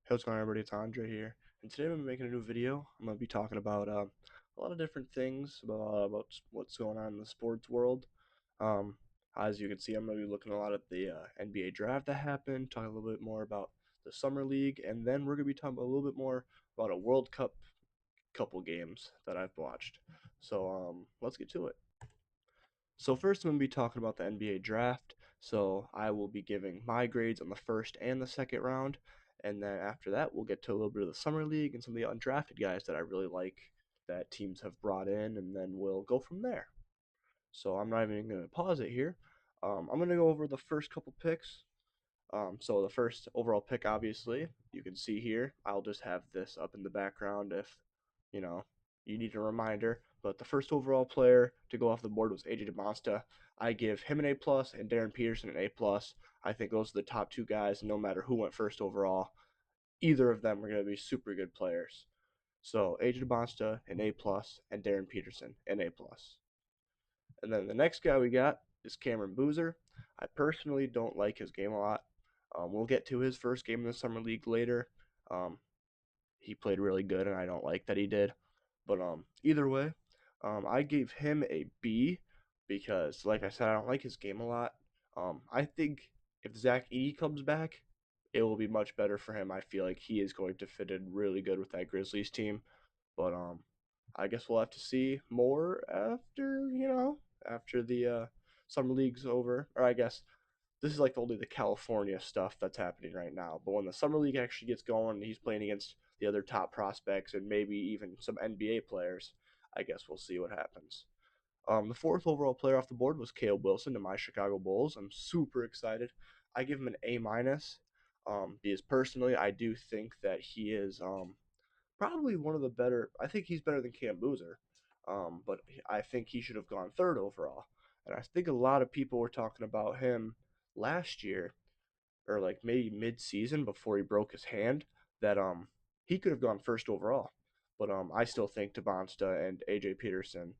Hey, what's going on, everybody? It's Andre here, and today I'm making a new video. I'm going to be talking about a lot of different things about what's going on in the sports world. Um, as you can see, I'm going to be looking a lot at the NBA draft that happened, talking a little bit more about the summer league, and then we're going to be talking a little bit more about a World Cup couple games that I've watched. So let's get to it. So first, I'm going to be talking about the NBA draft. So I will be giving my grades on the first and the second round, and then after that, we'll get to a little bit of the summer league and some of the undrafted guys that I really like that teams have brought in, and then we'll go from there. So I'm not even going to pause it here. I'm going to go over the first couple picks. So the first overall pick, obviously, you can see here. I'll just have this up in the background if you know you need a reminder. But the first overall player to go off the board was AJ DeMonsta. I give him an A plus and Darren Peterson an A plus. I think those are the top two guys. No matter who went first overall, either of them are going to be super good players. So AJ DeMonsta an A plus and Darren Peterson an A plus. And then the next guy we got is Cameron Boozer. I personally don't like his game a lot. We'll get to his first game in the summer league later. Um, he played really good, and I don't like that he did. But either way, I gave him a B because, like I said, I don't like his game a lot. I think if Zach Edey comes back, it will be much better for him. I feel like he is going to fit in really good with that Grizzlies team. But I guess we'll have to see more after after the summer league's over. Or I guess this is like only the California stuff that's happening right now. But when the summer league actually gets going, and he's playing against the other top prospects and maybe even some NBA players. I guess we'll see what happens. The fourth overall player off the board was Caleb Wilson to my Chicago Bulls. I'm super excited. I give him an A minus. Because personally, I do think that he is probably one of the better. I think he's better than Cam Boozer, but I think he should have gone third overall. And I think a lot of people were talking about him last year, or like maybe mid-season before he broke his hand, that he could have gone first overall. But I still think Devonsta and AJ Peterson,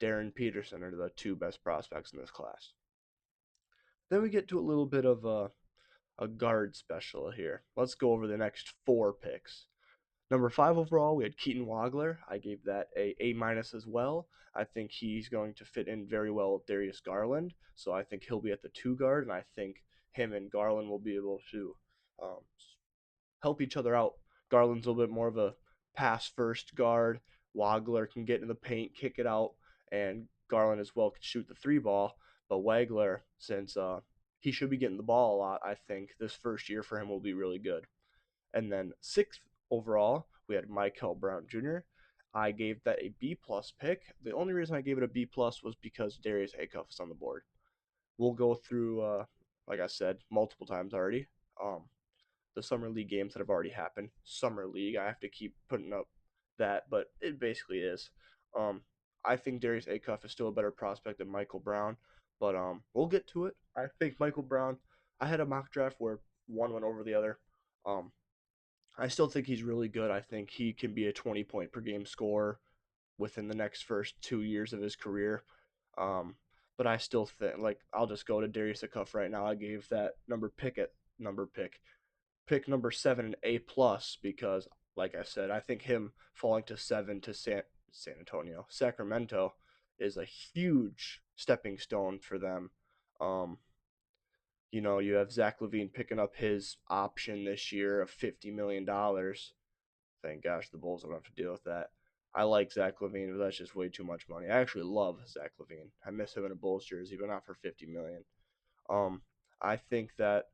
Darren Peterson are the two best prospects in this class. Then we get to a little bit of a guard special here. Let's go over the next four picks. Number five overall, we had Keaton Wagler. I gave that a A minus as well. I think he's going to fit in very well with Darius Garland, so I think he'll be at the two guard, and I think him and Garland will be able to um, help each other out. Garland's a little bit more of a pass first guard. Wagler can get in the paint, kick it out, and Garland as well can shoot the three ball. But Wagler, since he should be getting the ball a lot, I think this first year for him will be really good. And then sixth overall, we had Michael Brown Jr. I gave that a B plus pick. The only reason I gave it a B plus was because Darius Acuff is on the board. We'll go through, like I said, multiple times already. Um, the summer league games that have already happened. Summer league, I have to keep putting up that, but it basically is. Um, I think Darius Acuff is still a better prospect than Michael Brown, but we'll get to it. I think Michael Brown. I had a mock draft where one went over the other. Um, I still think he's really good. I think he can be a 20 point per game scorer within the next first 2 years of his career. Um, but I still think, like, I'll just go to Darius Acuff right now. I gave that number pick number seven an A plus because, like I said, I think him falling to seven to San Antonio, Sacramento, is a huge stepping stone for them. Um, you have Zach Levine picking up his option this year of $50 million. Thank gosh the Bulls don't have to deal with that. I like Zach Levine, but that's just way too much money. I actually love Zach Levine. I miss him in a Bulls jersey, but not for 50 million. Um, I think that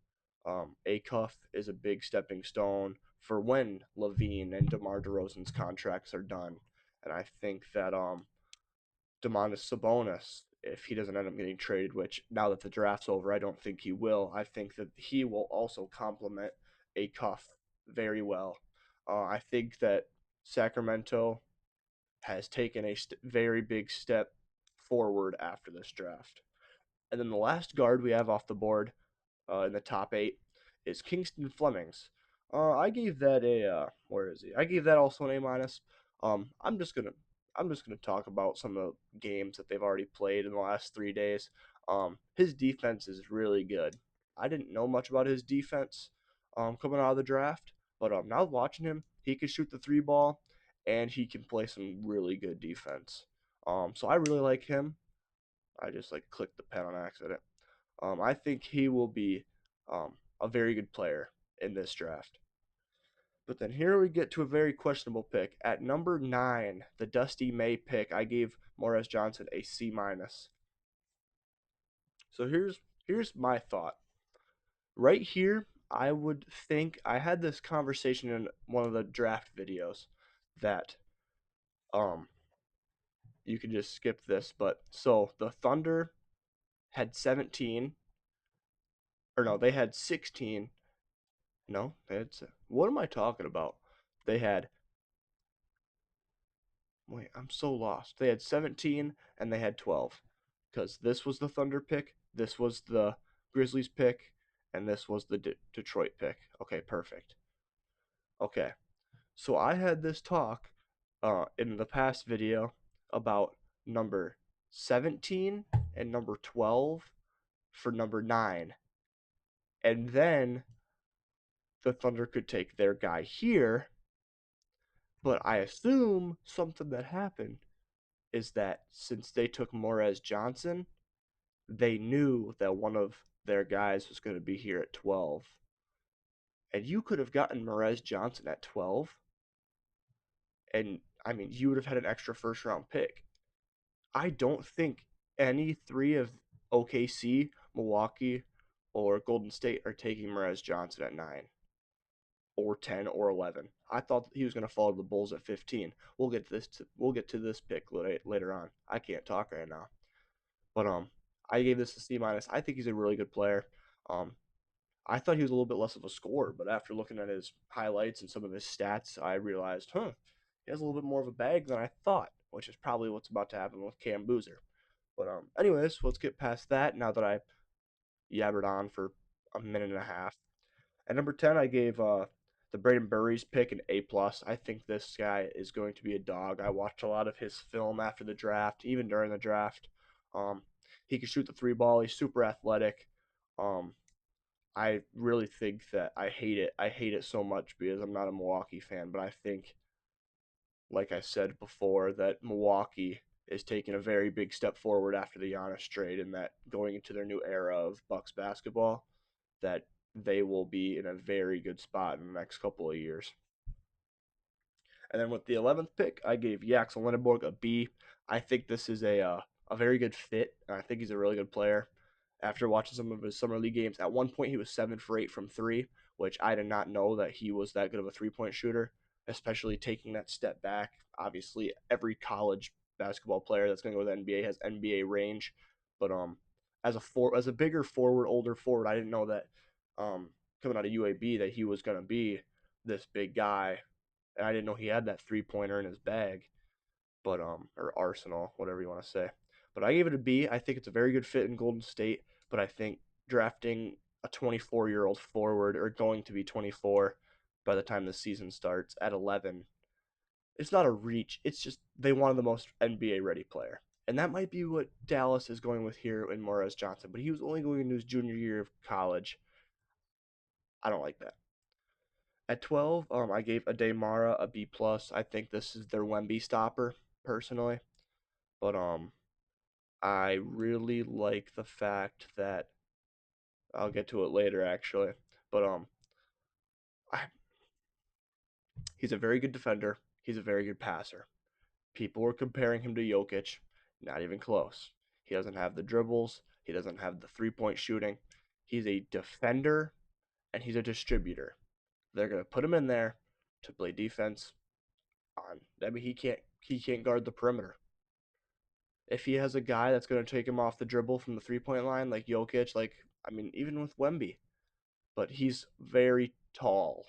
Acuff is a big stepping stone for when Levine and DeMar DeRozan's contracts are done, and I think that Domantas Sabonis, if he doesn't end up getting traded, which now that the draft's over, I don't think he will. I think that he will also complement Acuff very well. I think that Sacramento has taken a very big step forward after this draft. And then the last guard we have off the board in the top eight is Kingston Flemings. I gave that a where is he? I gave that also an A minus. Um, I'm just gonna I'm just gonna talk about some of the games that they've already played in the last 3 days. His defense is really good. I didn't know much about his defense. coming out of the draft. But now watching him, he can shoot the three ball, and he can play some really good defense. So I really like him. I just like clicked the pen on accident. I think he will be a very good player in this draft. But then here we get to a very questionable pick. At number 9, the Dusty May pick, I gave Morris Johnson a C minus. So here's my thought. Right here, I would think I had this conversation in one of the draft videos that um you can just skip this, but so the Thunder had 17, or no, they had 16. No, they had, what am I talking about? They had, wait, I'm so lost. They had 17 and they had 12 because this was the Thunder pick, this was the Grizzlies pick, and this was the Detroit pick. Okay, perfect. Okay, so I had this talk in the past video about number 17 and number 12 for number 9. And then the Thunder could take their guy here, but I assume something that happened is that since they took Morez Johnson, they knew that one of their guys was going to be here at 12. And you could have gotten Morez Johnson at 12, and I mean, you would have had an extra first round pick. I don't think any three of OKC, Milwaukee, or Golden State are taking Morez Johnson at 9 or 10 or 11. I thought he was going to fall to the Bulls at 15. We'll get to this pick later on. I can't talk right now. But I gave this a C minus. I think he's a really good player. Um I thought he was a little bit less of a scorer, but after looking at his highlights and some of his stats, I realized, he has a little bit more of a bag than I thought, which is probably what's about to happen with Cam Boozer. But anyways, let's get past that now that I yabbered on for a minute and a half. At number 10, I gave the Braden Burries pick an A plus. I think this guy is going to be a dog. I watched a lot of his film after the draft, even during the draft. Um, he can shoot the three ball. He's super athletic. Um, I really think that I hate it. I hate it so much because I'm not a Milwaukee fan, but I think, like I said before, that Milwaukee is taking a very big step forward after the Giannis trade, and that going into their new era of Bucks basketball, that they will be in a very good spot in the next couple of years. And then with the 11th pick, I gave Jaxel Lindenborg a B. I think this is a very good fit, and I think he's a really good player. After watching some of his summer league games, at one point he was 7 for 8 from three, which I did not know that he was that good of a 3 point shooter, especially taking that step back. Obviously, every college basketball player that's going to go to the NBA has NBA range, but as a bigger forward, older forward, I didn't know that coming out of UAB that he was going to be this big guy, and I didn't know he had that 3 pointer in his bag, but or arsenal, whatever you want to say. But I gave it a B. I think it's a very good fit in Golden State, but I think drafting a 24-year-old forward, or going to be 24 by the time the season starts, at 11, it's not a reach. It's just they wanted the most NBA ready player. And that might be what Dallas is going with here in Morris Johnson, but he was only going into his junior year of college. I don't like that. At 12, I gave Ademara a B plus. I think this is their Wemby stopper, personally. But I really like the fact that I'll get to it later, actually. But I, he's a very good defender. He's a very good passer. People were comparing him to Jokic. Not even close. He doesn't have the dribbles. He doesn't have the 3 point shooting. He's a defender and he's a distributor. They're gonna put him in there to play defense on. I mean, he can't guard the perimeter. If he has a guy that's going to take him off the dribble from the 3 point line, like Jokic, like, I mean, even with Wemby, but he's very tall.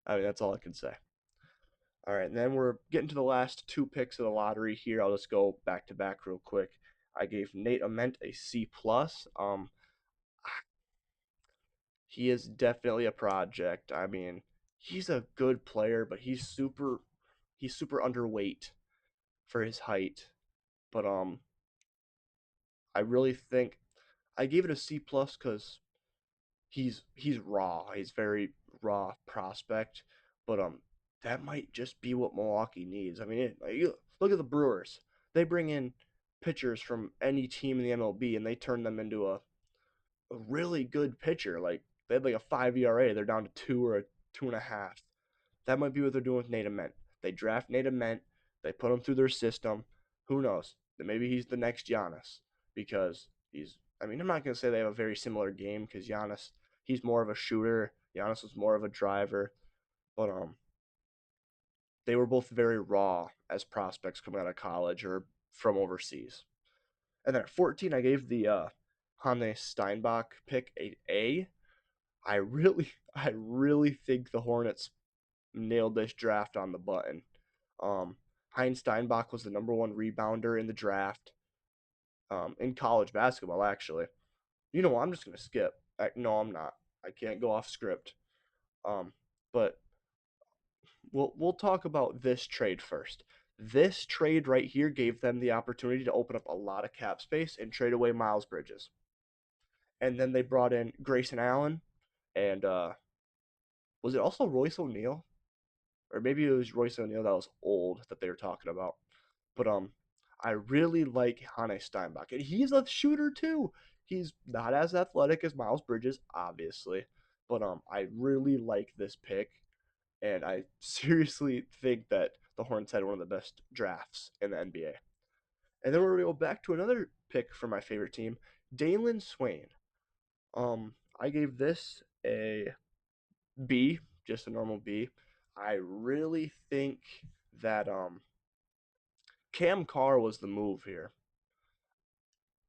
I mean, that's all I can say. All right, and then we're getting to the last two picks of the lottery here. I'll just go back to back real quick. I gave Nate Ament a C plus. He is definitely a project. I mean, he's a good player, but he's super underweight for his height. But I really think I gave it a C plus because he's raw. He's very raw prospect, but that might just be what Milwaukee needs. I mean, look at the Brewers. They bring in pitchers from any team in the MLB and they turn them into a really good pitcher. Like they had like a 5 ERA. They're down to two or a 2.5. That might be what they're doing with Nate Ament. They draft Nate Ament. They put him through their system. Who knows? Maybe he's the next Giannis because he's. I mean, I'm not gonna say they have a very similar game because Giannis, he's more of a shooter. Giannis was more of a driver, but they were both very raw as prospects coming out of college or from overseas. And then at 14, I gave the Hannes Steinbach pick a A. I really think the Hornets nailed this draft on the button. Heinz Steinbach was the number one rebounder in the draft in college basketball, actually. You know, I'm just going to skip. No, I'm not. I can't go off script. Um, but we'll talk about this trade first. This trade right here gave them the opportunity to open up a lot of cap space and trade away Miles Bridges. And then they brought in Grayson Allen and was it also Royce O'Neal? Or maybe it was Royce O'Neal that was old that they were talking about. But I really like Hannes Steinbach, and he's a shooter too. He's not as athletic as Miles Bridges, obviously, but I really like this pick, and I seriously think that the Hornets had one of the best drafts in the NBA. And then we're gonna go back to another pick for my favorite team, Dalen Swain. I gave this a B, just a normal B. I really think that Cam Carr was the move here.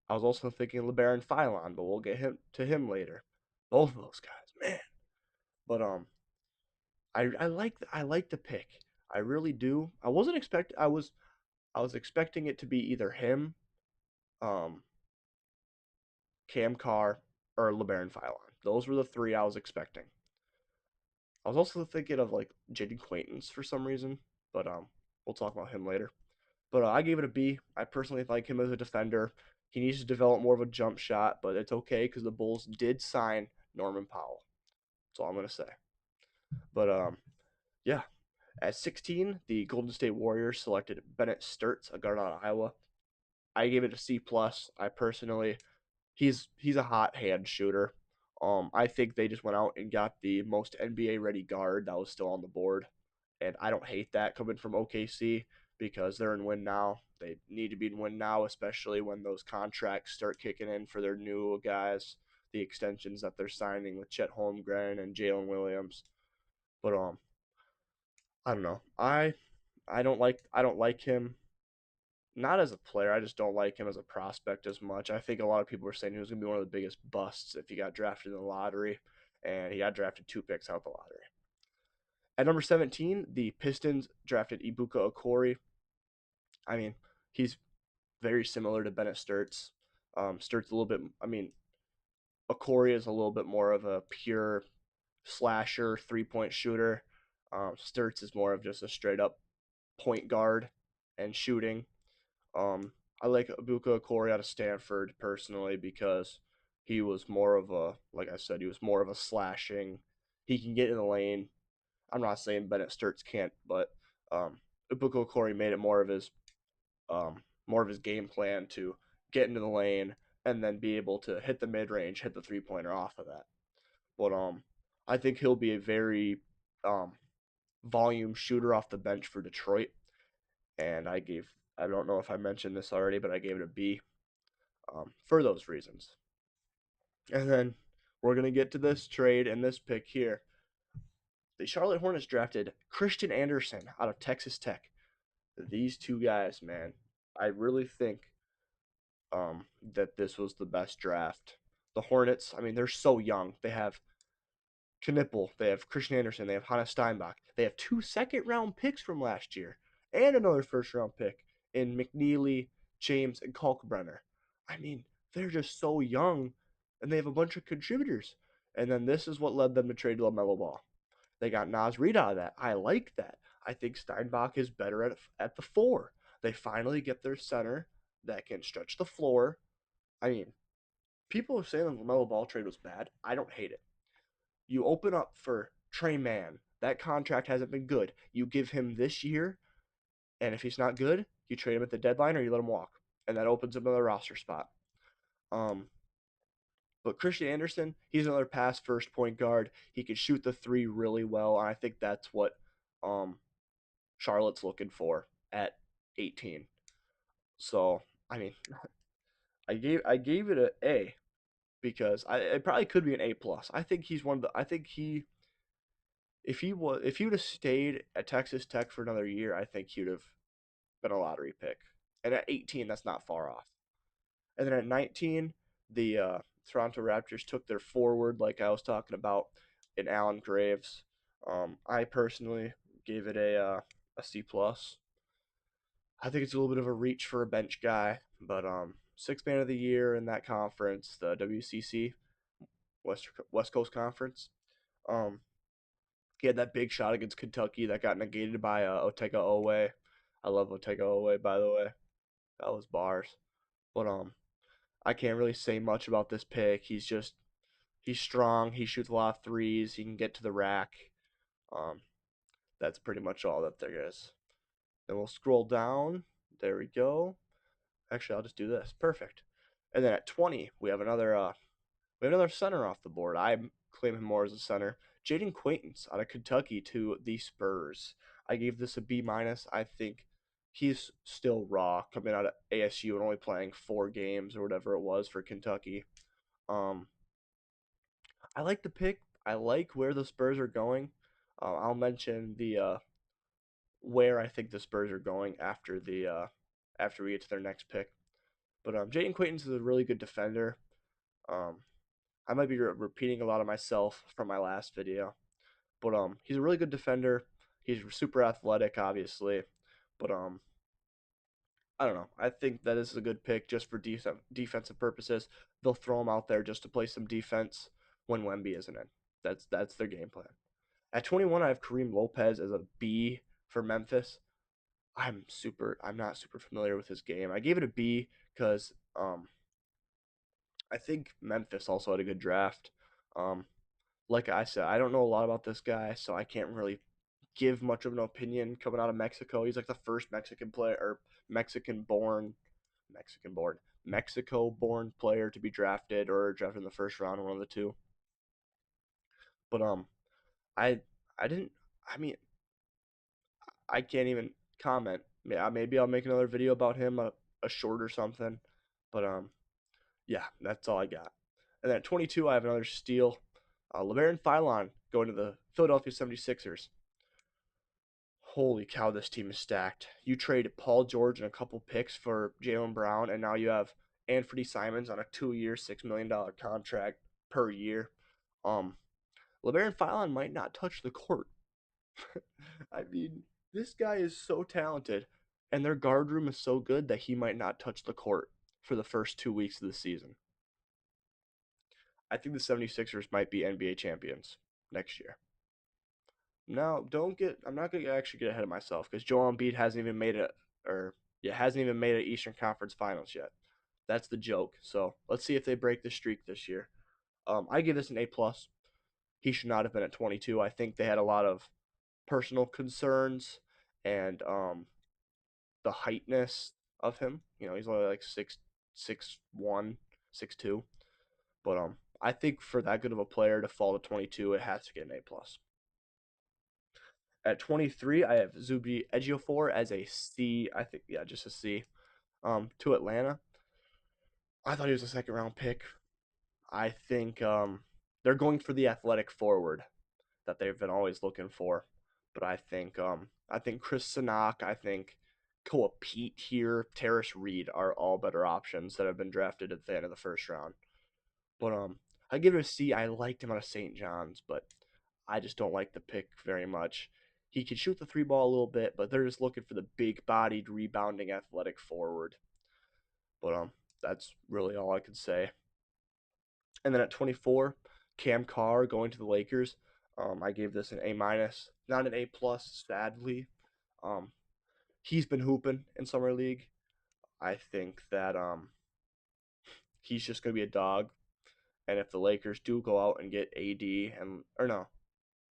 I was also thinking LeBaron Philon, but we'll get him later. Both of those guys, man. But I like the pick. I really do. I was expecting it to be either him, um, Cam Carr, or LeBaron Philon. Those were the three I was expecting. I was also thinking of like Jaden Quaintance for some reason, but we'll talk about him later. But I gave it a B. I personally like him as a defender. He needs to develop more of a jump shot, but it's okay because the Bulls did sign Norman Powell. That's all I'm gonna say. But yeah. At 16, the Golden State Warriors selected Bennett Sturts, a guard out of Iowa. I gave it a C plus. I personally, he's a hot hand shooter. I think they just went out and got the most NBA ready guard that was still on the board, and I don't hate that coming from OKC because they're in win now. They need to be in win now, especially when those contracts start kicking in for their new guys, the extensions that they're signing with Chet Holmgren and Jalen Williams. But I don't know. I don't like him. Not as a player, I just don't like him as a prospect as much. I think a lot of people were saying he was going to be one of the biggest busts if he got drafted in the lottery, and he got drafted two picks out the lottery. At number 17, the Pistons drafted Ibuka Okori. I mean, he's very similar to Bennett Sturts. Sturts a little bit. I mean, Okori is a little bit more of a pure slasher, 3-point shooter. Sturts is more of just a straight up point guard and shooting. I like Ibuka Okori out of Stanford personally because he was more of a, like I said, he was more of a slashing. He can get in the lane. I'm not saying Bennett Sturts can't, but Ibuka Okori made it more of his game plan to get into the lane and then be able to hit the mid range, hit the 3 pointer off of that. But I think he'll be a very um volume shooter off the bench for Detroit. And I don't know if I mentioned this already, but I gave it a B for those reasons. And then we're gonna get to this trade and this pick here. The Charlotte Hornets drafted Christian Anderson out of Texas Tech. These two guys, man, I really think that this was the best draft. The Hornets, I mean, they're so young. They have Knipple, they have Christian Anderson, they have Hannes Steinbach. They have two second-round picks from last year and another first-round pick in McNeely, James, and Kalkbrenner. I mean, they're just so young, and they have a bunch of contributors. And then this is what led them to trade LaMelo Ball. They got Naz Reid out of that. I like that. I think Steinbach is better at the four. They finally get their center that can stretch the floor. I mean, people are saying the LaMelo Ball trade was bad. I don't hate it. You open up for Trey Mann. That contract hasn't been good. You give him this year, and if he's not good, you trade him at the deadline or you let him walk, and that opens up another roster spot. Um, but Christian Anderson, he's another pass first point guard. He can shoot the three really well, and I think that's what um, Charlotte's looking for at 18. So I mean, I gave it a A because it probably could be an A plus. I think he's one of the. I think he if he would have stayed at Texas Tech for another year, I think he would have been a lottery pick. And at 18, that's not far off. And then at 19, the Toronto Raptors took their forward, like I was talking about, in Allen Graves. I personally gave it a C plus. I think it's a little bit of a reach for a bench guy, but sixth man of the year in that conference, the WCC West Coast Conference. Um, he had that big shot against Kentucky that got negated by Otega Owe. I love Otega Owe, by the way. That was bars. But I can't really say much about this pick. He's strong. He shoots a lot of threes. He can get to the rack. Um, that's pretty much all that there is. Then we'll scroll down. There we go. Actually, I'll just do this. Perfect. And then at 20, we have another center off the board. I claim him more as a center. Jaden Quaintance out of Kentucky to the Spurs. I gave this a B minus. I think he's still raw coming out of ASU and only playing 4 games or whatever it was for Kentucky. Um, I like the pick. I like where the Spurs are going. I'll mention the where I think the Spurs are going after we get to their next pick. But Jaden Quaintance is a really good defender. Um, I might be repeating a lot of myself from my last video, but he's a really good defender. He's super athletic, obviously, but I don't know. I think that this is a good pick just for defensive purposes. They'll throw him out there just to play some defense when Wemby isn't in. That's their game plan. At 21, I have Kareem Lopez as a B for Memphis. I'm not super familiar with his game. I gave it a B because I think Memphis also had a good draft. Um, like I said, I don't know a lot about this guy, so I can't really give much of an opinion coming out of Mexico. He's like the first Mexican player or Mexican born, Mexico born player to be drafted or drafted in the first round, one of the two. But I I didn't. I mean, I can't even comment. Yeah, maybe I'll make another video about him, a short or something. But yeah, that's all I got. And then at 22, I have another steal. LeBaron Philon going to the Philadelphia 76ers. Holy cow, this team is stacked. You trade Paul George and a couple picks for Jaylen Brown, and now you have Anthony Simons on a 2-year, $6 million contract per year. Um, LeBaron Philon might not touch the court. I mean, this guy is so talented, and their guard room is so good that he might not touch the court for the first 2 weeks of the season. I think the 76ers might be NBA champions next year. No, don't get. I'm not gonna actually get ahead of myself because Joel Embiid hasn't even made it, or yeah, hasn't even made it Eastern Conference Finals yet. That's the joke. So let's see if they break the streak this year. I give this an A plus. He should not have been at 22. I think they had a lot of personal concerns and the heightness of him. You know, he's only like 6'1", 6'2". But I think for that good of a player to fall to 22, it has to get an A plus. At 23, I have Zubi Ejiofor as a C. I think yeah, just a C. To Atlanta. I thought he was a second round pick. I think they're going for the athletic forward that they've been always looking for. But I think Chris Sanak, I think Koa Pete here, Terrace Reed are all better options that have been drafted at the end of the first round. But I give it a C. I liked him out of St. John's, but I just don't like the pick very much. He can shoot the three ball a little bit, but they're just looking for the big bodied, rebounding, athletic forward. But that's really all I could say. And then at 24, Cam Carr going to the Lakers. I gave this an A minus, not an A plus, sadly. Um, he's been hooping in summer league. I think that he's just gonna be a dog, And if the Lakers do go out and get AD and or no,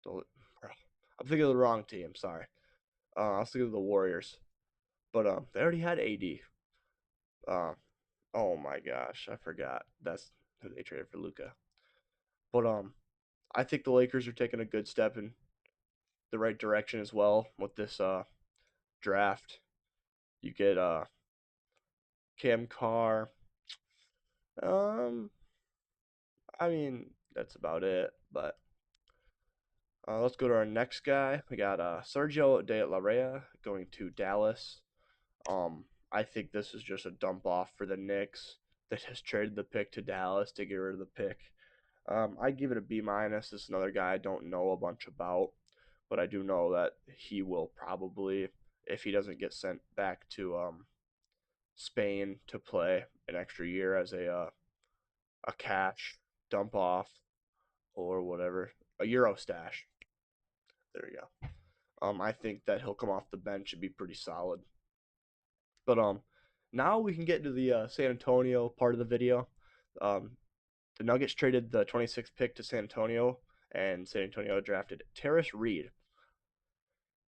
I'm thinking of the wrong team. Sorry, I was thinking of the Warriors, but they already had AD. Uh, oh my gosh, I forgot. That's who they traded for Luca. But I think the Lakers are taking a good step in the right direction as well with this draft. You get Cam Carr. Um, I mean that's about it. But let's go to our next guy. We got Sergio De La Rea going to Dallas. I think this is just a dump off for the Knicks. They just traded the pick to Dallas to get rid of the pick. I give it a B minus. This is another guy I don't know a bunch about, but I do know that he will probably, if he doesn't get sent back to Spain to play an extra year as a cash dump off or whatever, a Euro stash. There you go. I think that he'll come off the bench and be pretty solid. But now we can get into the San Antonio part of the video. Um, the Nuggets traded the 26th pick to San Antonio, and San Antonio drafted Terrace Reed.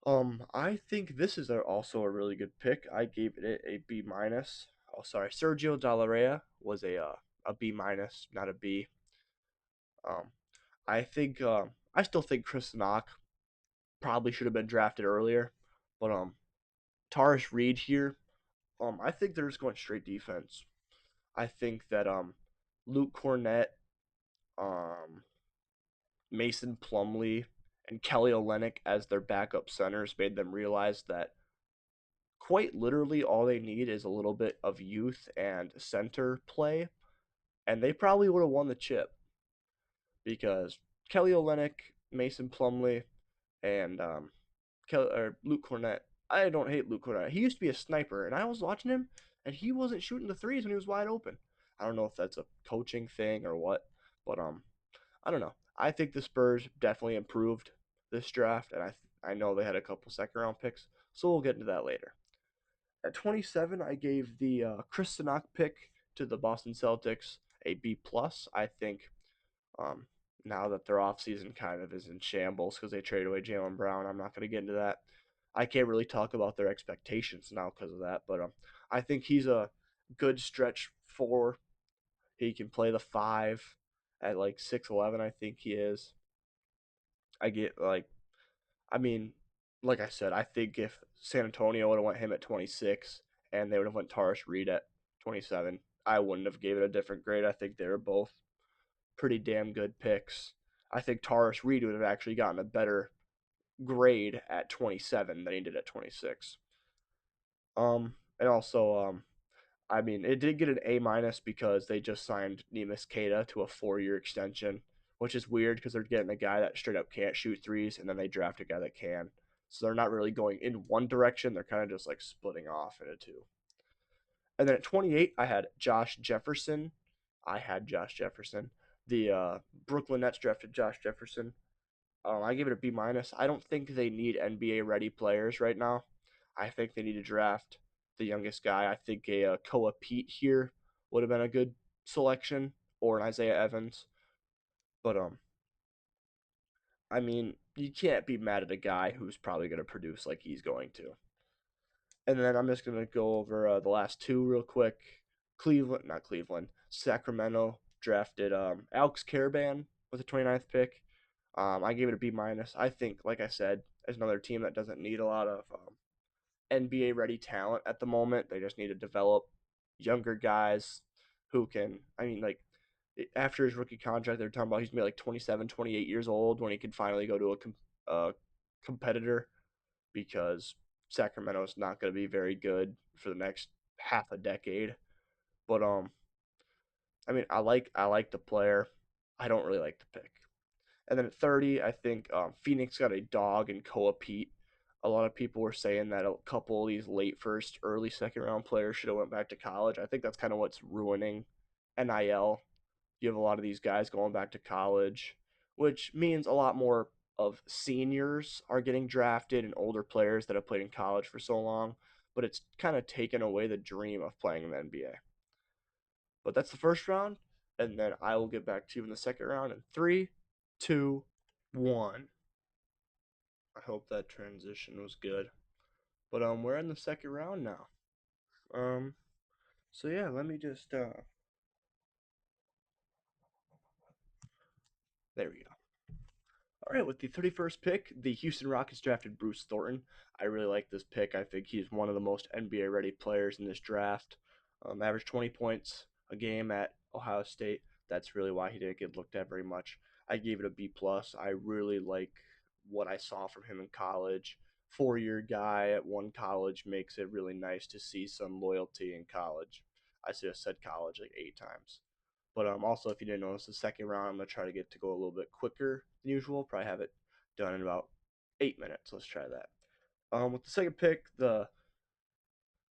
I think this is also a really good pick. I gave it a B minus. Oh, sorry, Sergio Dalaria was a B minus, not a B. Um, I think I still think Chris Knock probably should have been drafted earlier, but Tarish Reed here, I think they're just going straight defense. I think that Luke Cornett, um, Mason Plumlee, and Kelly Olynyk as their backup centers made them realize that quite literally all they need is a little bit of youth and center play, and they probably would have won the chip because Kelly Olynyk, Mason Plumlee, and Luke Cornett. I don't hate Luke Cornett. He used to be a sniper, and I was watching him, and he wasn't shooting the threes when he was wide open. I don't know if that's a coaching thing or what, but I don't know. I think the Spurs definitely improved this draft, and I know they had a couple second round picks, so we'll get into that later. At 27, I gave the Chris Sinak pick to the Boston Celtics a B plus. I think um, now that their offseason kind of is in shambles because they traded away Jaylen Brown, I'm not going to get into that. I can't really talk about their expectations now because of that, but I think he's a good stretch four. He can play the five at like 6'11", I think he is. I get like, I mean, like I said, I think if San Antonio would have went him at 26 and they would have went Tarish Reed at 27, I wouldn't have gave it a different grade. I think they were both pretty damn good picks. I think Tarish Reed would have actually gotten a better grade at 27 than he did at 26. And also, I mean, it did get an A minus because they just signed Neemias Queta to a 4-year extension, which is weird because they're getting a guy that straight up can't shoot threes, and then they draft a guy that can. So they're not really going in one direction; they're kind of just like splitting off into two. And then at 28, I had Josh Jefferson. I had Josh Jefferson. The Brooklyn Nets drafted Josh Jefferson. I give it a B minus. I don't think they need NBA ready players right now. I think they need to draft the youngest guy. I think a Koa Pete here would have been a good selection, or an Isaiah Evans. But I mean, you can't be mad at a guy who's probably going to produce like he's going to. And then I'm just going to go over the last two real quick. Not Cleveland, Sacramento drafted Alex Caravan with the 29th pick. I gave it a B minus. I think, like I said, as another team that doesn't need a lot of NBA ready talent at the moment. They just need to develop younger guys who can. I mean, like after his rookie contract, they're talking about he's gonna be like 27, 28 years old when he can finally go to a competitor because Sacramento is not going to be very good for the next half a decade. But I mean, I like the player. I don't really like the pick. And then at 30, I think Phoenix got a dog in Koa Pete. A lot of people were saying that a couple of these late first, early second round players should have went back to college. I think that's kind of what's ruining NIL. You have a lot of these guys going back to college, which means a lot more of seniors are getting drafted and older players that have played in college for so long. But it's kind of taken away the dream of playing in the NBA. But that's the first round. and then I will get back to you in the second round in three, two, one. I hope that transition was good. But we're in the second round now. Um, so yeah, let me just there we go. All right, with the 31st pick, the Houston Rockets drafted Bruce Thornton. I really like this pick. I think he's one of the most NBA ready players in this draft. Averaged 20 points a game at Ohio State. That's really why he didn't get looked at very much. I gave it a B plus. I really like what I saw from him in college. 4-year guy at one college makes it really nice to see some loyalty in college. I just said college like 8 times. But also, if you didn't notice, the second round, I'm gonna try to get to go a little bit quicker than usual. Probably have it done in about 8 minutes. Let's try that. With the second pick, the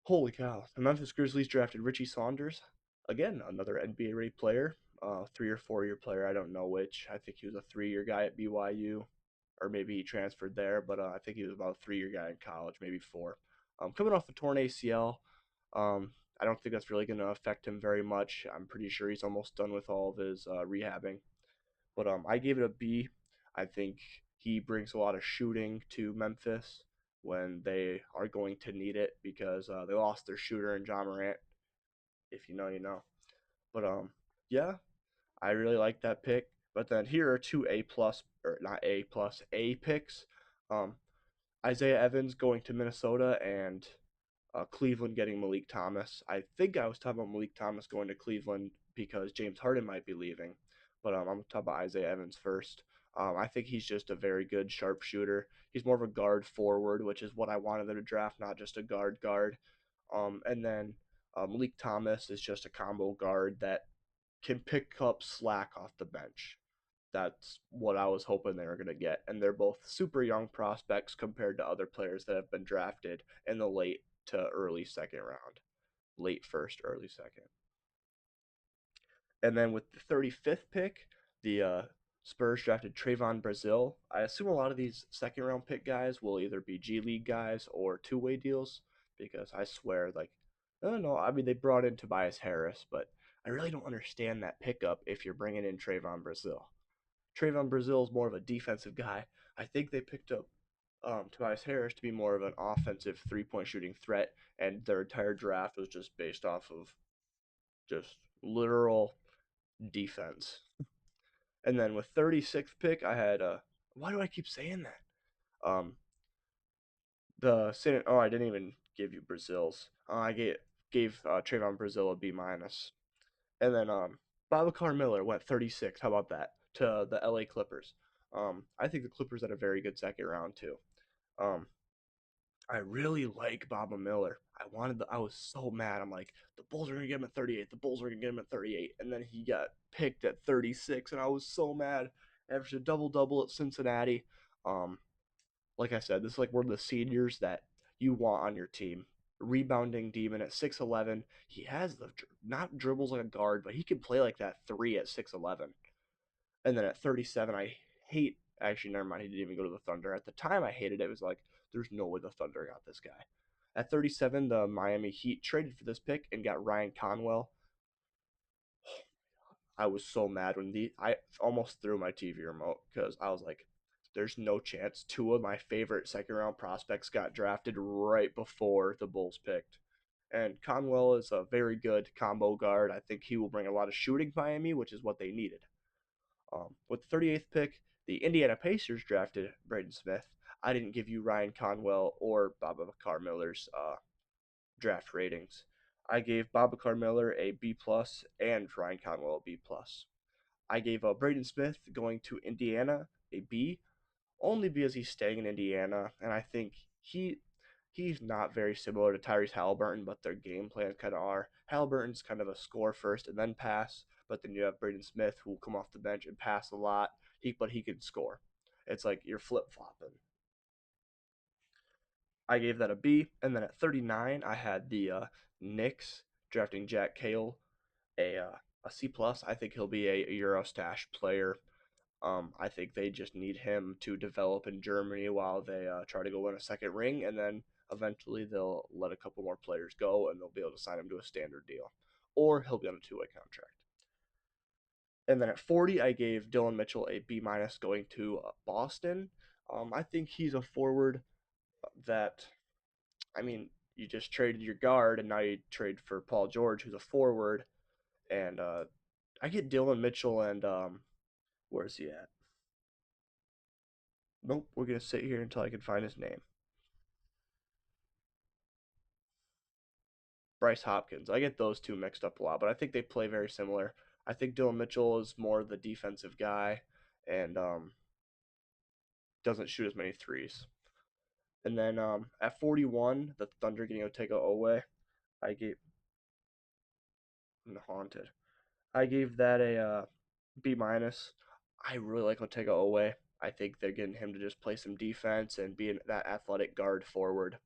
holy cow, the Memphis Grizzlies drafted Richie Saunders. Again, another NBA ready player, 3 or 4 year player. I don't know which. I think he was a 3 year guy at BYU, or maybe he transferred there. But I think he was about a 3 year guy in college, maybe four. Coming off a torn ACL, I don't think that's really going to affect him very much. I'm pretty sure he's almost done with all of his rehabbing. But I gave it a B. I think he brings a lot of shooting to Memphis when they are going to need it because they lost their shooter in John Morant. If you know, you know. But yeah, I really like that pick. But then here are two A plus or not A plus A picks. Um, Isaiah Evans going to Minnesota and Cleveland getting Malik Thomas. I think I was talking about Malik Thomas going to Cleveland because James Harden might be leaving, but I'm going to talk about Isaiah Evans first. I think he's just a very good sharpshooter. He's more of a guard forward, which is what I wanted them to draft, not just a guard. And then Malik Thomas is just a combo guard that can pick up slack off the bench. That's what I was hoping they were going to get. And they're both super young prospects compared to other players that have been drafted in the late to early second round, late first, early second. And then with the 35th pick, the Spurs drafted Trayvon Brazil. I assume a lot of these second round pick guys will either be G League guys or two-way deals because I swear, like, I don't know. I mean, they brought in Tobias Harris, but I really don't understand that pickup if you're bringing in Trayvon Brazil. Trayvon Brazil is more of a defensive guy. I think they picked up Tobias Harris to be more of an offensive 3 point shooting threat, and their entire draft was just based off of just literal defense. And then with 36th pick, I had why do I keep saying that? The San oh I didn't even give you Brazil's. I gave Trayvon Brazil a B minus, and then Babacar Miller went 36. How about that to the LA Clippers? I think the Clippers had a very good second round too. Um, I really like Baba Miller. I was so mad. I'm like, the Bulls are gonna get him at 38. The Bulls are gonna get him at 38, and then he got picked at 36, and I was so mad. Averaged a double double at Cincinnati. Um, like I said, this is like one of the seniors that you want on your team. Rebounding demon at 6'11. He has the not dribbles like a guard, but he can play like that three at 6'11. And then at 37, I hate. Actually, never mind. He didn't even go to the Thunder. At the time, I hated it. It was like, there's no way the Thunder got this guy. At 37, the Miami Heat traded for this pick and got Ryan Conwell. I was so mad when I almost threw my TV remote because I was like, there's no chance two of my favorite second round prospects got drafted right before the Bulls picked. And Conwell is a very good combo guard. I think he will bring a lot of shooting to Miami, which is what they needed. With the 38th pick, the Indiana Pacers drafted Braden Smith. I didn't give you Ryan Conwell or Babacar Miller's draft ratings. I gave Babacar Miller a B plus and Ryan Conwell a B plus. I gave Braden Smith going to Indiana a B, only because he's staying in Indiana, and I think he's not very similar to Tyrese Halliburton, but their game plans kind of are. Halliburton's kind of a score first and then pass, but then you have Braden Smith who will come off the bench and pass a lot. But he can score. It's like you're flip flopping. I gave that a B, and then at 39, I had the Knicks drafting Jack Cale a C plus. I think he'll be a Eurostash player. I think they just need him to develop in Germany while they try to go win a second ring, and then eventually they'll let a couple more players go, and they'll be able to sign him to a standard deal, or he'll be on a two-way contract. And then at 40, I gave Dylan Mitchell a B minus going to Boston. I think he's a forward that, I mean, you just traded your guard and now you trade for Paul George, who's a forward. And I get Dylan Mitchell and where is he at? Nope, we're gonna sit here until I can find his name. Bryce Hopkins. I get those two mixed up a lot, but I think they play very similar. I think Dylan Mitchell is more the defensive guy and doesn't shoot as many threes. And then at 41, the Thunder getting Otega Owe, I gave haunted. I gave that a B minus. I really like Otega Owe. I think they're getting him to just play some defense and be that athletic guard forward.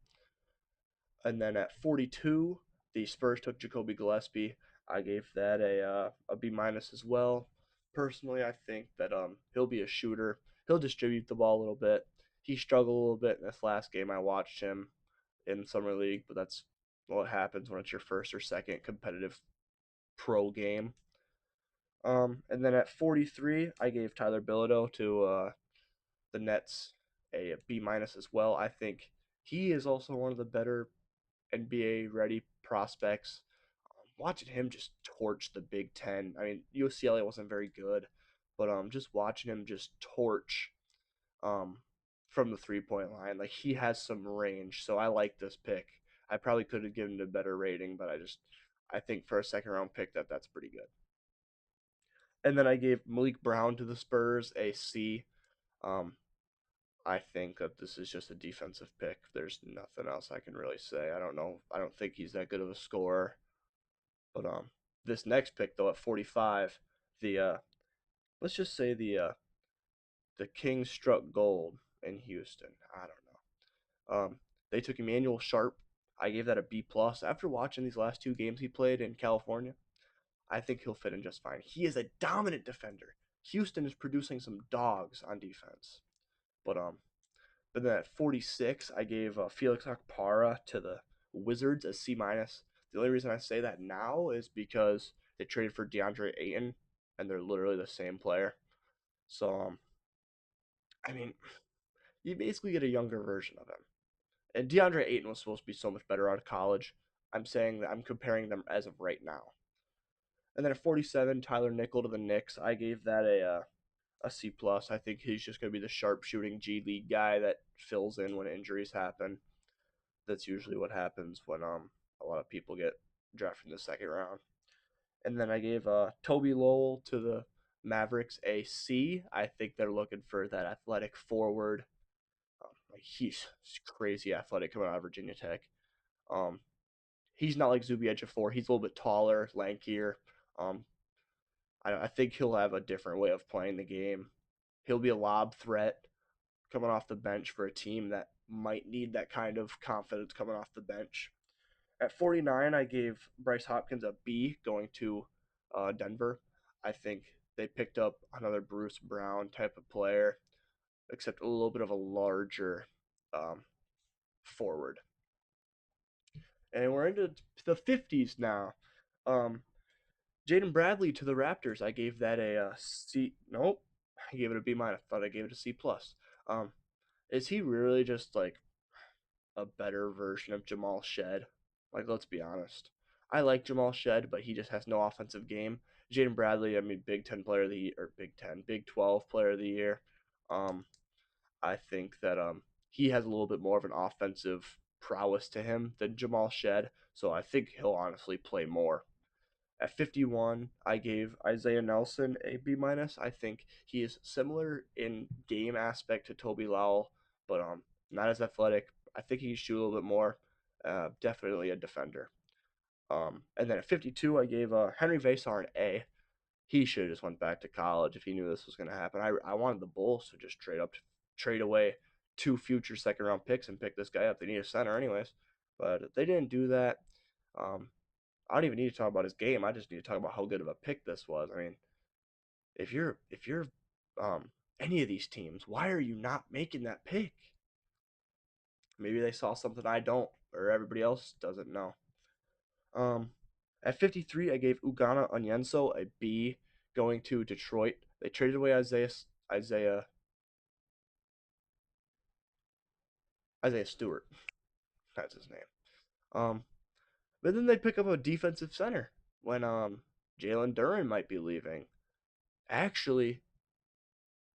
And then at 42, the Spurs took Jacoby Gillespie. I gave that a B minus as well. Personally, I think that he'll be a shooter. He'll distribute the ball a little bit. He struggled a little bit in this last game. I watched him in summer league, but that's what happens when it's your first or second competitive pro game. And then at 43, I gave Tyler Bilodeau to the Nets a B minus as well. I think he is also one of the better NBA ready prospects. Watching him just torch the Big Ten. I mean, UCLA wasn't very good, but just watching him just torch um, from the 3 point line, like he has some range. So I like this pick. I probably could have given it a better rating, but I think for a second round pick that's pretty good. And then I gave Malik Brown to the Spurs a C. Um, I think that this is just a defensive pick. There's nothing else I can really say. I don't know. I don't think he's that good of a scorer. But this next pick though at 45, the let's just say the Kings struck gold in Houston. I don't know. They took Emmanuel Sharp. I gave that a B plus. After watching these last two games he played in California, I think he'll fit in just fine. He is a dominant defender. Houston is producing some dogs on defense. But But then at 46, I gave Felix Akpara to the Wizards as C minus. The only reason I say that now is because they traded for DeAndre Ayton, and they're literally the same player. So, I mean, you basically get a younger version of him. And DeAndre Ayton was supposed to be so much better out of college. I'm saying that I'm comparing them as of right now. And then at 47, Tyler Nickel to the Knicks. I gave that a C plus. I think he's just going to be the sharp shooting G League guy that fills in when injuries happen. That's usually what happens when a lot of people get drafted in the second round. And then I gave Toby Lowell to the Mavericks a C. I think they're looking for that athletic forward. Like he's crazy athletic coming out of Virginia Tech. Um, he's not like Zubi Ejiofor. He's a little bit taller, lankier. Um, I think he'll have a different way of playing the game. He'll be a lob threat coming off the bench for a team that might need that kind of confidence coming off the bench. At 49, I gave Bryce Hopkins a B going to Denver. I think they picked up another Bruce Brown type of player, except a little bit of a larger um, forward. And we're into the 50s now. Um, Jaden Bradley to the Raptors. I gave that a C. Nope, I gave it a B minus. I thought I gave it a C plus. Um, is he really just like a better version of Jamal Shed? Like, let's be honest. I like Jamal Shed, but he just has no offensive game. Jaden Bradley, I mean, Big Ten Player of the Year, or Big Ten, Big 12 Player of the Year. Um, I think that he has a little bit more of an offensive prowess to him than Jamal Shed, so I think he'll honestly play more. At 51, I gave Isaiah Nelson a B minus. I think he is similar in game aspect to Toby Lowell, but not as athletic. I think he can shoot a little bit more. Definitely a defender. And then at 52, I gave Henry Vasar an A. He should have just went back to college if he knew this was going to happen. I wanted the Bulls to just trade away two future second round picks and pick this guy up. They need a center anyways, but they didn't do that. Um, I don't even need to talk about his game. I just need to talk about how good of a pick this was. I mean, if you're um, any of these teams, why are you not making that pick? Maybe they saw something I don't, or everybody else doesn't know. Um, at 53, I gave Ugana Onyenso a B going to Detroit. They traded away Isaiah Isaiah Stewart. That's his name. Um, but then they pick up a defensive center when Jalen Duren might be leaving. Actually,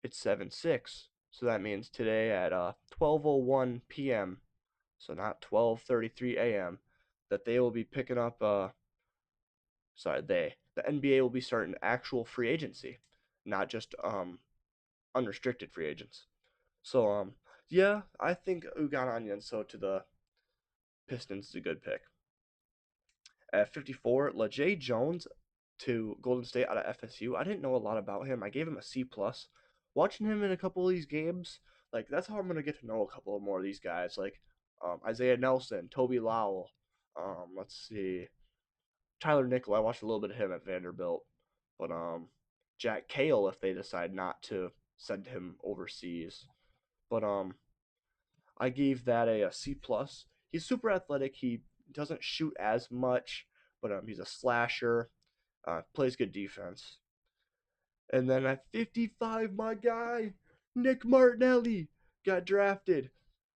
it's 7-6, so that means today at 12:01 p.m. So not 12:33 a.m. that they will be picking up the NBA will be starting actual free agency, not just unrestricted free agents. So yeah, I think Ugana Onyenso to the Pistons is a good pick. At 54, LeJay Jones to Golden State out of FSU. I didn't know a lot about him. I gave him a C plus. Watching him in a couple of these games, like that's how I'm gonna get to know a couple of more of these guys, like Isaiah Nelson, Toby Lowell. Let's see, Tyler Nickel. I watched a little bit of him at Vanderbilt, but Jack Cale if they decide not to send him overseas. But I gave that a C plus. He's super athletic. He doesn't shoot as much, but he's a slasher. Plays good defense. And then at 55, my guy Nick Martinelli got drafted.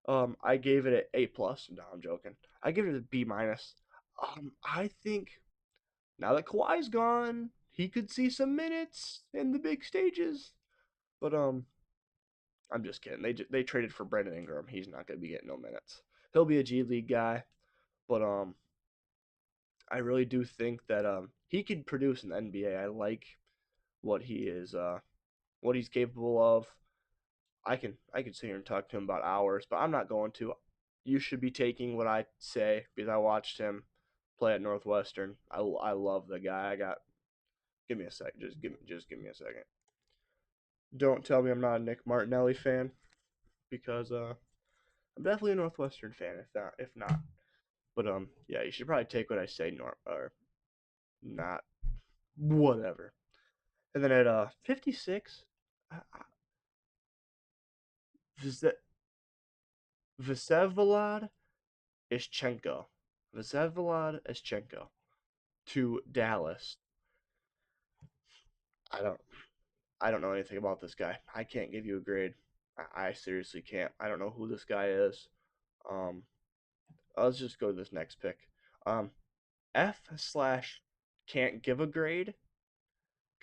I gave it an A plus. No, I'm joking. I give it a B minus. I think now that Kawhi's gone, he could see some minutes in the big stages. But I'm just kidding. They traded for Brandon Ingram. He's not gonna be getting no minutes. He'll be a G League guy, but I really do think that he could produce in the NBA. I like what he is what he's capable of. I can sit here and talk to him about hours, but I'm not going to. You should be taking what I say because I watched him play at Northwestern. I love the guy. I got Give me a sec. Just give me a second. Don't tell me I'm not a Nick Martinelli fan because I'm definitely a Northwestern fan if not. But yeah, you should probably take what I say or not whatever. And then at 56, uh, Vise- Vsevolod Ischenko. Vsevolod Ischenko to Dallas. I don't I don't know anything about this guy. I can't give you a grade. I seriously can't. I don't know who this guy is. Um, let's just go to this next pick. Um, F slash can't give a grade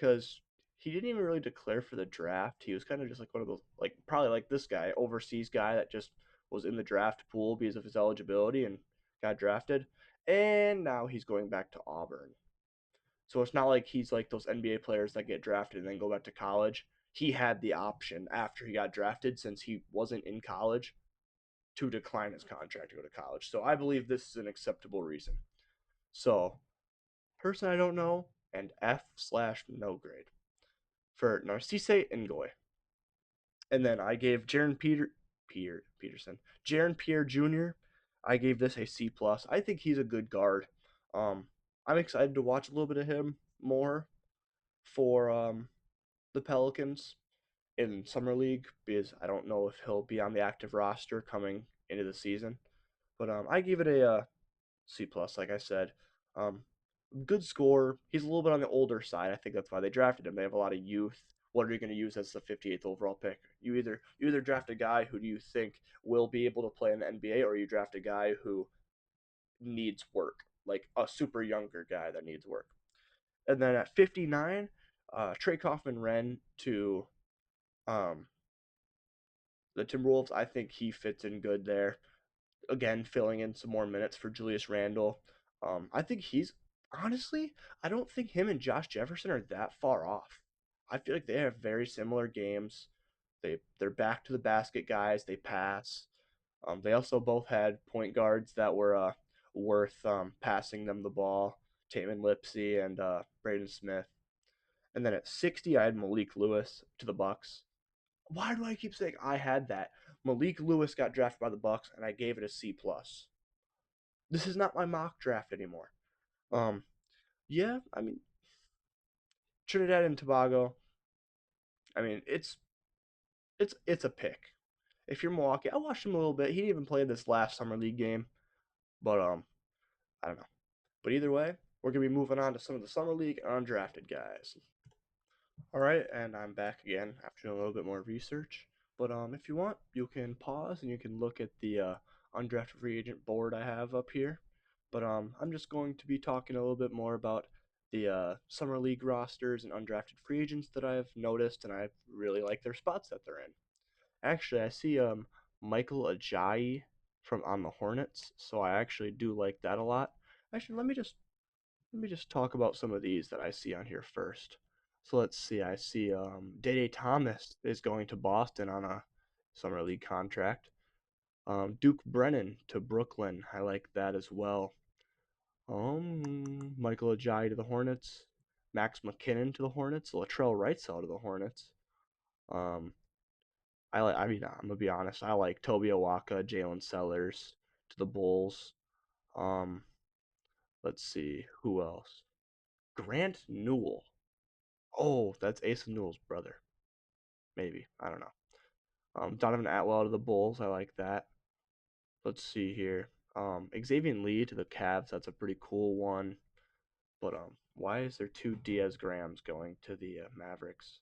because he didn't even really declare for the draft. He was kind of just like one of those, like probably like this guy, overseas guy that just was in the draft pool because of his eligibility and got drafted. And now he's going back to Auburn. So it's not like he's like those NBA players that get drafted and then go back to college. He had the option after he got drafted, since he wasn't in college, to decline his contract to go to college. So I believe this is an acceptable reason. So, person I don't know, and F slash no grade for Narcisse Ngoy. And then I gave Peterson, Jaron Pierre Jr. I gave this a C plus. I think he's a good guard. Um, I'm excited to watch a little bit of him more for the Pelicans in summer league because I don't know if he'll be on the active roster coming into the season. But I gave it a C plus, like I said. Um, Good score. He's a little bit on the older side. I think that's why they drafted him. They have a lot of youth. What are you going to use as the 58th overall pick? You either draft a guy who do you think will be able to play in the NBA, or you draft a guy who needs work, like a super younger guy that needs work. And then at 59, Trey Kaufman-Renn to um, the Timberwolves. I think he fits in good there. Again, filling in some more minutes for Julius Randle. I think he's honestly, I don't think him and Josh Jefferson are that far off. I feel like they have very similar games. They're back to the basket guys. They pass. They also both had point guards that were worth passing them the ball. Taman Lipsey and Braden Smith. And then at 60, I had Malik Lewis to the Bucks. Why do I keep saying I had that? Malik Lewis got drafted by the Bucks, and I gave it a C plus. This is not my mock draft anymore. Um, yeah, I mean Trinidad and Tobago. I mean it's a pick. If you're Milwaukee, I watched him a little bit. He didn't even play this last summer league game, but I don't know. But either way, we're gonna be moving on to some of the summer league and undrafted guys. All right, and I'm back again after doing a little bit more research. But if you want, you can pause and you can look at the undrafted free agent board I have up here. But I'm just going to be talking a little bit more about the summer league rosters and undrafted free agents that I've noticed, and I really like their spots that they're in. Actually, I see Michael Ajayi from on the Hornets, so I actually do like that a lot. Actually, let me just talk about some of these that I see on here first. So let's see. I see Day Thomas is going to Boston on a summer league contract. Duke Brennan to Brooklyn. I like that as well. Michael Ajayi to the Hornets. Max McKinnon to the Hornets. Latrell Wrightsell to the Hornets. Um, I like. I mean, I'm gonna be honest. I like Toby Awaka, Jalen Sellers to the Bulls. Um, let's see who else. Grant Newell. Oh, that's Ace Newell's brother. Maybe. I don't know. Donovan Atwell to the Bulls. I like that. Let's see here. Xavier Lee to the Cavs. That's a pretty cool one. But why is there two Diaz Grahams going to the Mavericks?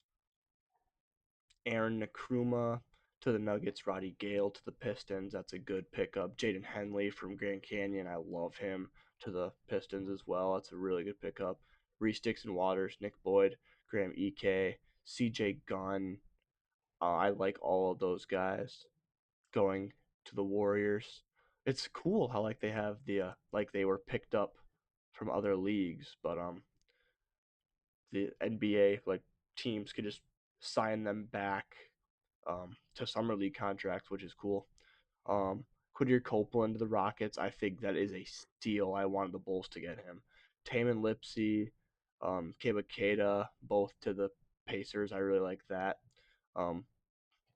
Aaron Nkrumah to the Nuggets. Roddy Gale to the Pistons. That's a good pickup. Jaden Henley from Grand Canyon. I love him to the Pistons as well. That's a really good pickup. Reese Dixon Waters, Nick Boyd, Graham Ike, CJ Gunn. I like all of those guys going to the Warriors. It's cool how like they have the like they were picked up from other leagues, but the NBA like teams could just sign them back to summer league contracts, which is cool. Um, Quadir Copeland to the Rockets, I think that is a steal. I wanted the Bulls to get him. Taman Lipsey, Keba Keita, both to the Pacers. I really like that. Um,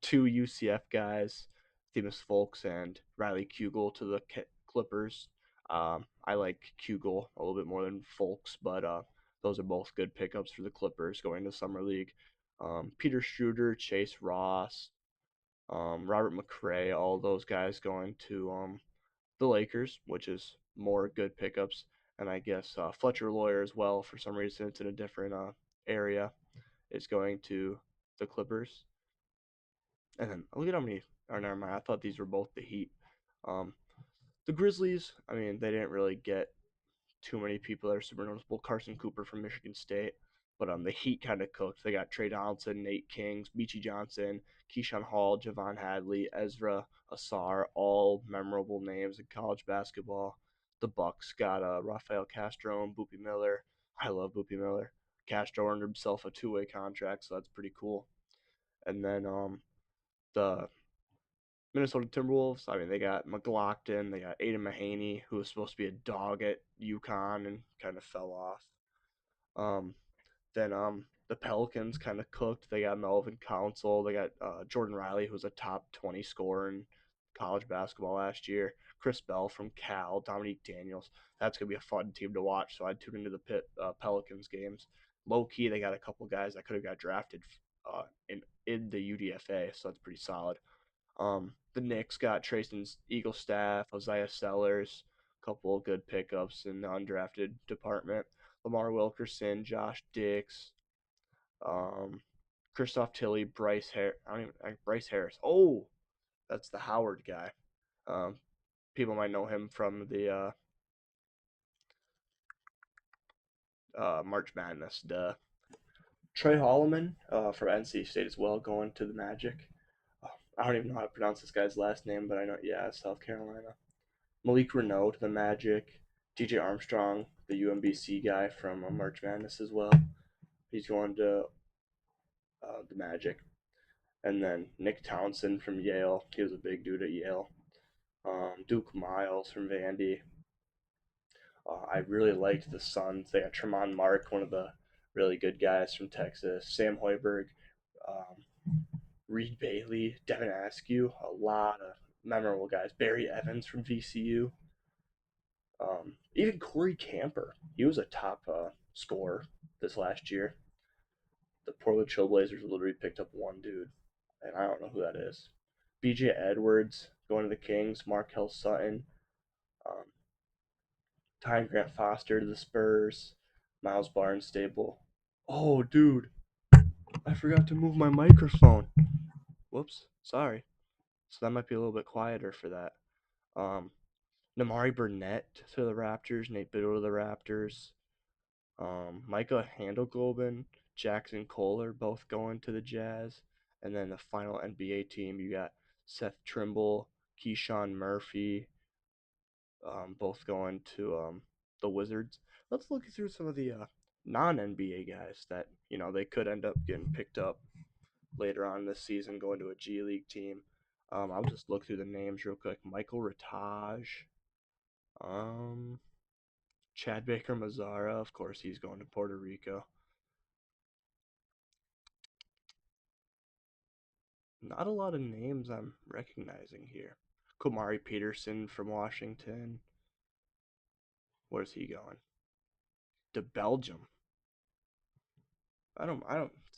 Two UCF guys, Themis Folks and Riley Kugel to the Clippers. I like Kugel a little bit more than Folks, but those are both good pickups for the Clippers going to Summer League. Peter Schroeder, Chase Ross, Robert McRae, all those guys going to the Lakers, which is more good pickups. And I guess Fletcher Lawyer as well, for some reason, it's in a different area, is going to the Clippers. And then look at how many. Or never mind. I thought these were both the Heat. Um, the Grizzlies. I mean, they didn't really get too many people that are super noticeable. Carson Cooper from Michigan State, but the Heat kind of cooked. They got Trey Donaldson, Nate Kings, Beachy Johnson, Keyshawn Hall, Javon Hadley, Ezra Asar, all memorable names in college basketball. The Bucks got Rafael Castro and Boopy Miller. I love Boopy Miller. Castro earned himself a two-way contract, so that's pretty cool. And then the Minnesota Timberwolves, I mean, they got McLaughlin, they got Aiden Mahaney, who was supposed to be a dog at UConn and kind of fell off. Um, then the Pelicans kind of cooked. They got Melvin Council, they got Jordan Riley, who was a top 20 scorer in college basketball last year. Chris Bell from Cal, Dominique Daniels. That's gonna be a fun team to watch. So I tuned into the Pelicans games. Low key, they got a couple guys that could have got drafted in the UDFA, so that's pretty solid. The Knicks got Trayson Eaglestaff, Isaiah Sellers, a couple of good pickups in the undrafted department. Lamar Wilkerson, Josh Dix, um, Christoph Tilly, Bryce Harris. Oh, that's the Howard guy. Um, People might know him from the March Madness. Duh. Trey Holloman from NC State as well, going to the Magic. I don't even know how to pronounce this guy's last name, but I know, yeah, South Carolina. Malik Renault to the Magic. DJ Armstrong, the UMBC guy from March Madness as well. He's going to the Magic. And then Nick Townsend from Yale. He was a big dude at Yale. Duke Miles from Vandy. I really liked the Suns. They got Tremont Mark, one of the really good guys from Texas. Sam Hoiberg, Reed Bailey, Devin Askew. A lot of memorable guys. Barry Evans from VCU. Even Corey Camper, he was a top scorer this last year. The Portland Trailblazers literally picked up one dude, and I don't know who that is. BJ Edwards going to the Kings, Markel Sutton, um, Ty Grant Foster to the Spurs, Miles Barnstable. Oh, dude, I forgot to move my microphone. Whoops, sorry. So that might be a little bit quieter for that. Um, Namari Burnett to the Raptors, Nate Biddle to the Raptors, Micah Handelgloben, Jackson Kohler both going to the Jazz, and then the final NBA team you got Seth Trimble, Keyshawn Murphy, both going to the Wizards. Let's look through some of the non NBA guys that they could end up getting picked up later on this season, going to a G League team. I'll just look through the names real quick. Michael Rataj, um, Chad Baker Mazara, of course, he's going to Puerto Rico. Not a lot of names I'm recognizing here. Kumari Peterson from Washington. Where's he going? To Belgium. I don't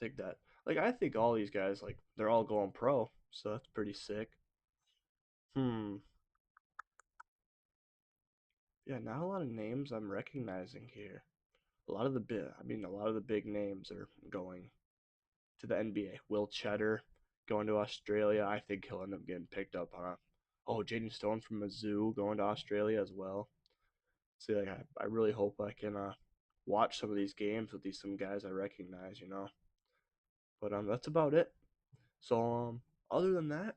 think that. Like I think all these guys like they're all going pro, so that's pretty sick. Hmm. Yeah, not a lot of names I'm recognizing here. A lot of the big names are going to the NBA. Will Cheddar going to Australia. I think he'll end up getting picked up on a. Oh, Jaden Stone from Mizzou going to Australia as well. See, like I really hope I can watch some of these games with these some guys I recognize. But that's about it. So other than that,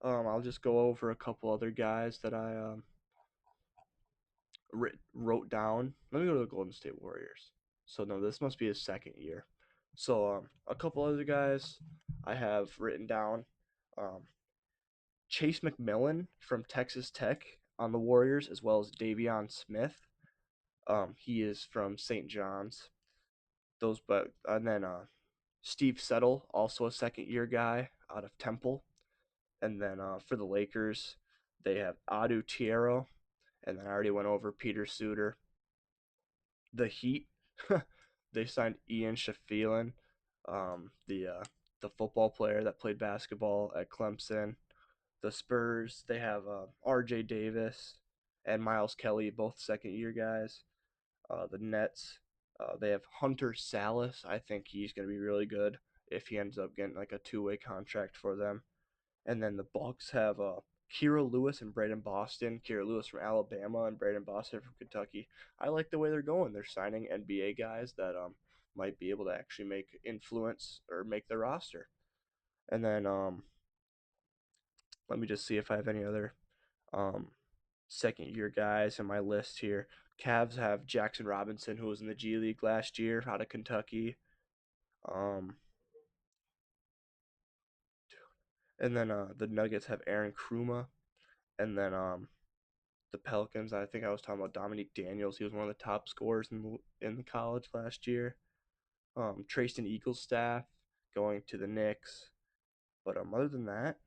I'll just go over a couple other guys that I wrote down. Let me go to the Golden State Warriors. So no, this must be his second year. So a couple other guys I have written down. Um, Chase McMillan from Texas Tech on the Warriors, as well as Davion Smith. He is from St. John's. Those, but and then Steve Settle, also a second year guy out of Temple. And then for the Lakers, they have Adu Tiero, and then I already went over Peter Suter. The Heat, they signed Ian Shaffielin, the football player that played basketball at Clemson. The Spurs, they have R.J. Davis and Miles Kelly, both second year guys. The Nets, they have Hunter Salas. I think he's going to be really good if he ends up getting like a two-way contract for them. And then the Bucks have Kira Lewis and Braden Boston. Kira Lewis from Alabama and Braden Boston from Kentucky. I like the way they're going. They're signing NBA guys that might be able to actually make influence or make their roster. And then let me just see if I have any other um, second year guys in my list here. Cavs have Jackson Robinson, who was in the G League last year out of Kentucky. Um, and then the Nuggets have Aaron Kruma. And then the Pelicans, I think I was talking about Dominique Daniels. He was one of the top scorers in the college last year. Tristan Eaglestaff going to the Knicks. But other than that,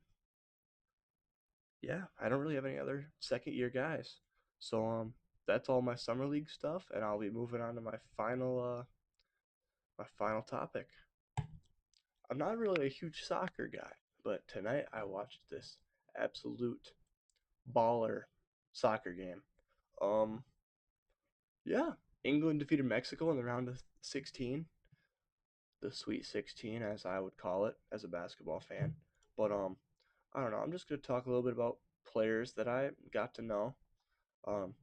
yeah, I don't really have any other second year guys. So that's all my summer league stuff, and I'll be moving on to my final topic. I'm not really a huge soccer guy, but tonight I watched this absolute baller soccer game. Um, yeah, England defeated Mexico in the round of 16, the Sweet 16, as I would call it as a basketball fan. But I don't know. I'm just gonna talk a little bit about players that I got to know. Um,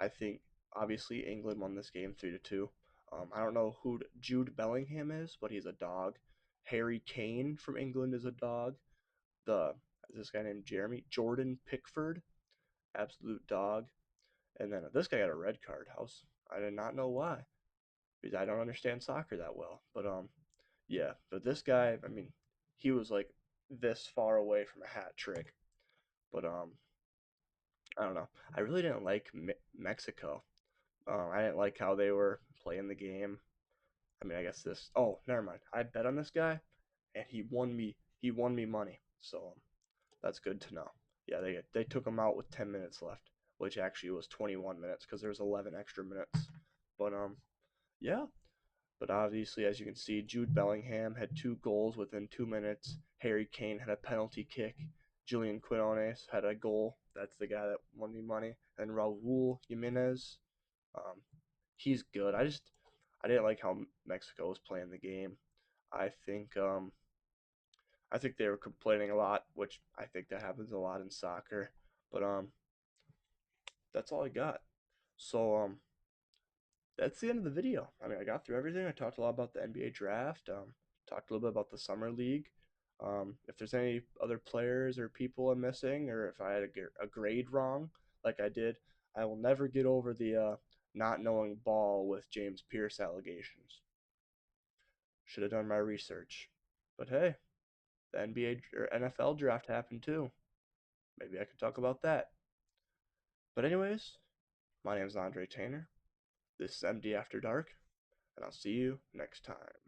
I think obviously England won this game 3-2. I don't know who Jude Bellingham is, but he's a dog. Harry Kane from England is a dog. The This guy named Jeremy Jordan Pickford, absolute dog. And then this guy got a red card. I did not know why because I don't understand soccer that well. But yeah. But this guy, I mean, he was like this far away from a hat trick. But I don't know. I really didn't like Mexico. I didn't like how they were playing the game. I mean, I guess this. Oh, never mind. I bet on this guy, and he won me. He won me money. So that's good to know. Yeah, they took him out with 10 minutes left, which actually was 21 minutes because there was 11 extra minutes. But yeah. But obviously, as you can see, Jude Bellingham had two goals within 2 minutes. Harry Kane had a penalty kick. Julian Quinones had a goal. That's the guy that won me money. And Raul Jimenez, um, he's good. I didn't like how Mexico was playing the game. I think I think they were complaining a lot, which I think that happens a lot in soccer. But that's all I got. So that's the end of the video. I mean, I got through everything. I talked a lot about the NBA draft. Talked a little bit about the summer league. If there's any other players or people I'm missing, or if I had a grade wrong, like I did, I will never get over the not knowing ball with James Pierce allegations. Should have done my research. But hey, the NBA or NFL draft happened too. Maybe I could talk about that. But anyways, my name is Andre Tanner. This is MD After Dark, and I'll see you next time.